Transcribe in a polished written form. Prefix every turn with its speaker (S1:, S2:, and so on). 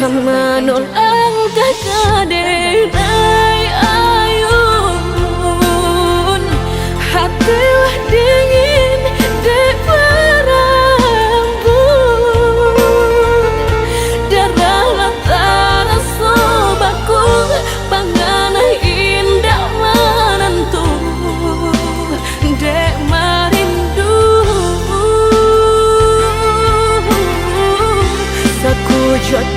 S1: Manolang takade ay ayun, hatilah dingin di perambut, darahlah terasa baku, panganah indah menentu, dek marindu, sakujud